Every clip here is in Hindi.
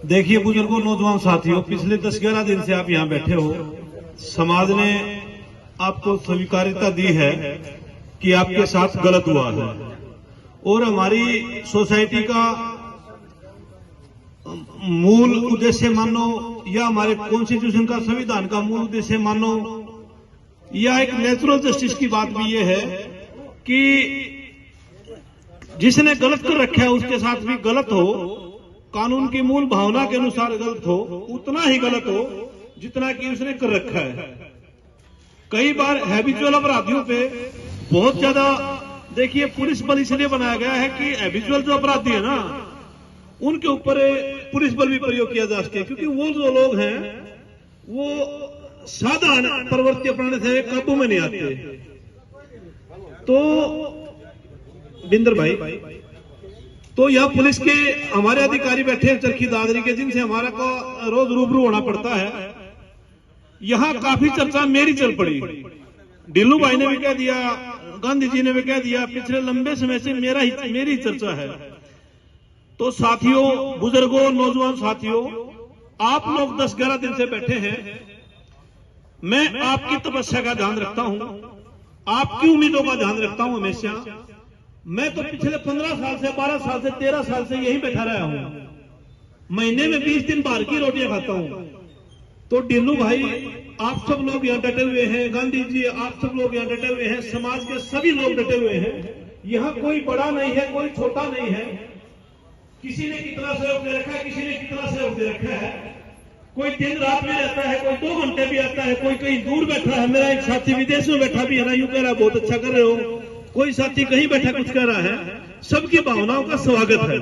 देखिए बुजुर्गों, नौजवान साथियों, पिछले 10-11 दिन से आप यहाँ बैठे हो। समाज ने आपको स्वीकार्यता दी है कि आपके साथ गलत हुआ है और हमारी सोसाइटी का मूल उद्देश्य मानो या हमारे कॉन्स्टिट्यूशन का, संविधान का मूल उद्देश्य मानो या एक नेचुरल जस्टिस की बात भी ये है कि जिसने गलत कर रखा है उसके साथ भी गलत हो, कानून की मूल भावना के अनुसार गलत हो, उतना ही गलत हो जितना कि उसने कर रखा है। कई बार हैबिचुअल अपराधियों पे बहुत ज्यादा, देखिए पुलिस बल इसलिए बनाया गया है कि हैबिचुअल जो अपराधी है ना, उनके ऊपर पुलिस बल भी प्रयोग किया जा सके, क्योंकि वो जो लोग हैं वो साधारण प्रवृत्ति अपनाने से काबू में नहीं आते। तो बिंदर भाई, तो यह पुलिस के हमारे अधिकारी बैठे हैं चरखी दादरी के, जिनसे हमारा को रोज रूबरू होना पड़ता है। यहां काफी चर्चा मेरी चल पड़ी। ढिल्लू भाई ने भी कह दिया, गांधी जी ने भी कह दिया, पिछले लंबे समय से मेरी चर्चा है। तो साथियों, बुजुर्गों, नौजवान साथियों, आप लोग 10-11 दिन से बैठे हैं। मैं आपकी तपस्या का ध्यान रखता हूं, आपकी उम्मीदों का ध्यान रखता हूं हमेशा। मैं तो पिछले 15 साल से, 12 साल से, 13 साल से यहीं बैठा रहा हूं। महीने में 20 दिन बाहर की रोटियां खाता हूं। तो ढिल्लू भाई, आप सब लोग यहाँ डटे हुए हैं, गांधी जी आप सब लोग यहाँ डटे हुए हैं, समाज के सभी लोग डटे हुए हैं। यहाँ कोई बड़ा नहीं है, कोई छोटा नहीं है। किसी ने कितना सहयोग दे रखा है, किसी ने कितना सहयोग दे रखा है। कोई दिन रात भी रहता है, कोई 2 घंटे भी आता है, कोई कहीं दूर बैठा है। मेरा एक साथी विदेश में बैठा भी है ना, यूं कह रहा है बहुत अच्छा कर रहे हो। कोई साथी कहीं बैठा कुछ कह रहा है। सबकी भावनाओं का स्वागत है।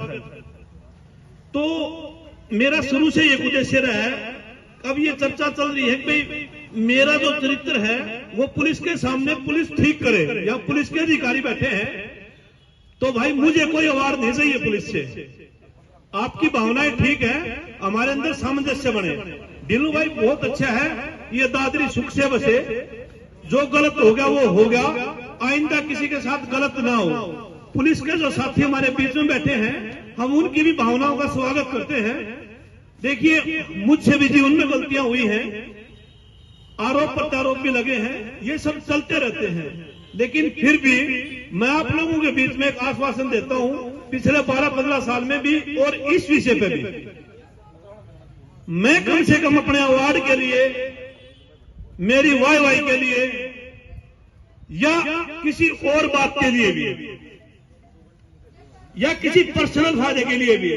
तो मेरा शुरू से एक उद्देश्य रहा है। अब ये चर्चा चल रही है कि भाई मेरा जो चरित्र है वो पुलिस के सामने पुलिस ठीक करे, या पुलिस के अधिकारी बैठे हैं। तो भाई मुझे कोई अवार्ड नहीं चाहिए पुलिस से। आपकी भावनाएं ठीक है, हमारे अंदर सामंजस्य बने। ढिल्लू भाई बहुत अच्छा है, ये दादरी सुख से बसे। जो गलत हो गया वो हो गया, आइंदा किसी के साथ गलत ना हो। पुलिस के जो साथी हमारे बीच में बैठे हैं, हम उनकी भी भावनाओं का स्वागत करते हैं। देखिए, मुझसे भी जीवन में गलतियां हुई हैं, आरोप प्रत्यारोप भी लगे हैं, ये सब चलते रहते हैं। लेकिन फिर भी मैं आप लोगों के बीच में एक आश्वासन देता हूं, पिछले 12-15 साल में भी और इस विषय पे भी मैं कम से कम अपने अवार्ड के लिए, मेरी वाई के लिए या किसी और बात के लिए भी, या किसी पर्सनल फायदे के लिए भी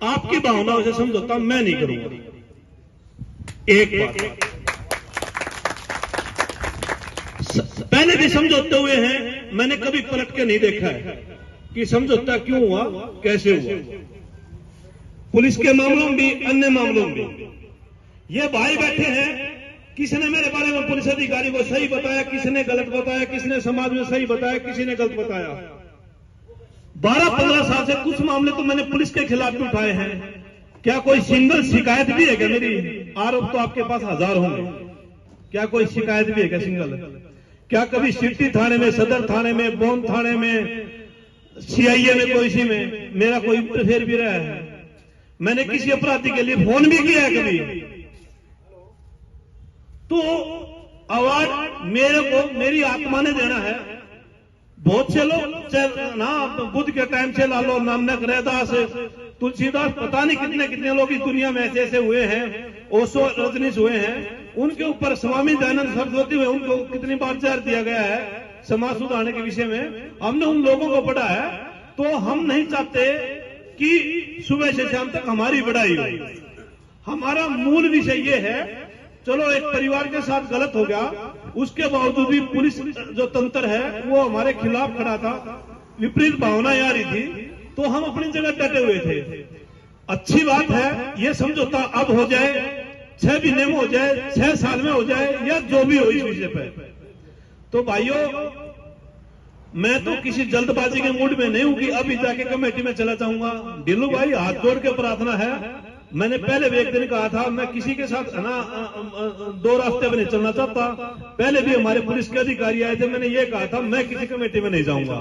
आपकी भावनाओं से समझौता मैं नहीं करूंगा। एक बात पहले भी समझौते हुए हैं, मैंने कभी पलट के नहीं देखा है कि समझौता क्यों हुआ, कैसे हुआ। पुलिस के मामलों में भी, अन्य मामलों में भी ये भाई बैठे हैं। किसने मेरे बारे में पुलिस अधिकारी को सही बताया, किसने गलत बताया, किसने समाज में सही बताया, किसी ने गलत बताया। 12-15 साल से कुछ मामले तो मैंने पुलिस के खिलाफ भी उठाए हैं। क्या कोई सिंगल शिकायत भी है क्या मेरी? आरोप तो आपके पास 1000 होंगे, क्या कोई शिकायत भी है क्या सिंगल? क्या कभी सिटी थाने में, सदर थाने में, बौन थाने में, सीआईए में, कोई सी में मेरा कोई इंटरफेयर भी रहा है? मैंने किसी अपराधी के लिए फोन भी किया है कभी? तो अवार्ड मेरे को मेरी आत्मा ने देना है। बहुत से लोग ना, बुद्ध के टाइम से लालो, नानक, रैदास, तुलसीदास, पता नहीं कितने कितने लोग इस दुनिया में ऐसे ऐसे हुए हैं, ओशो, रजनीश हुए हैं। उनके ऊपर स्वामी दयानंद सरस्वती हुए, उनको कितनी बार जहर दिया गया है समाज सुधारने के विषय में। हमने उन लोगों को पढ़ा है। तो हम नहीं चाहते कि सुबह से शाम तक हमारी बढ़ाई हो। हमारा मूल विषय ये है, चलो एक परिवार के साथ गलत हो गया, उसके बावजूद भी पुलिस जो तंत्र है वो हमारे खिलाफ खड़ा था, विपरीत भावनाएं आ रही थी, तो हम अपनी जगह डटे हुए थे। अच्छी बात है, ये समझौता अब हो जाए, 6 महीने में हो जाए, 6 साल में हो जाए, या जो भी हो इस विषय पर। तो भाइयों, मैं तो किसी जल्दबाजी के मूड में नहीं हूं कि अभी जाके कमेटी में चला जाऊंगा। ढिल्लू भाई, हाथ जोड़ के प्रार्थना है। मैंने पहले भी एक दिन कहा था, मैं किसी के साथ ना 2 रास्ते में नहीं चलना चाहता। पहले भी हमारे पुलिस के अधिकारी आए थे, मैंने ये कहा था मैं किसी कमेटी में नहीं जाऊंगा।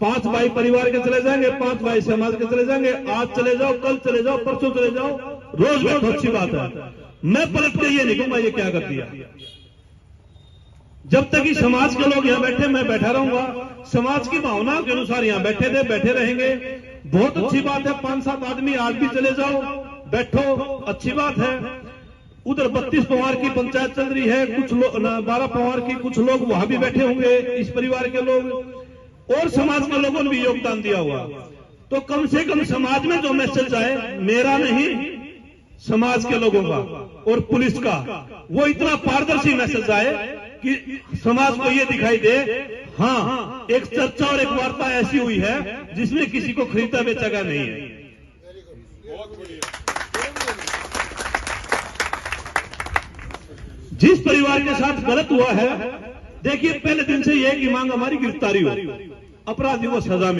5 भाई परिवार के चले जाएंगे, 5 भाई समाज के चले जाएंगे। आज चले जाओ, कल चले जाओ, परसों चले जाओ, रोज बैठो, अच्छी बात है। मैं पलट के ये नहीं कहूंगा ये क्या कर दिया। जब तक कि समाज के लोग यहाँ बैठे, मैं बैठा रहूंगा। समाज की भावना के अनुसार यहाँ बैठे थे, बैठे रहेंगे। बहुत अच्छी बात है। 5-7 आदमी आज भी चले जाओ, बैठो, अच्छी बात है। उधर 32 पवार की पंचायत चल रही है, कुछ लोग 12 पवार की, कुछ लोग वहां भी बैठे होंगे, इस परिवार के लोग, और समाज के लोगों ने भी योगदान दिया हुआ। तो कम से कम समाज में जो मैसेज आए, मेरा नहीं, समाज के लोगों का और पुलिस का, वो इतना पारदर्शी मैसेज आए कि समाज को ये दिखाई दे, हाँ, एक चर्चा और एक वार्ता ऐसी हुई है जिसमें किसी को खरीदा बेचा गया नहीं है। जिस परिवार के साथ गलत हुआ है, देखिए, पहले दिन से यह की मांग हमारी गिरफ्तारी हो, अपराधी को सजा मिले।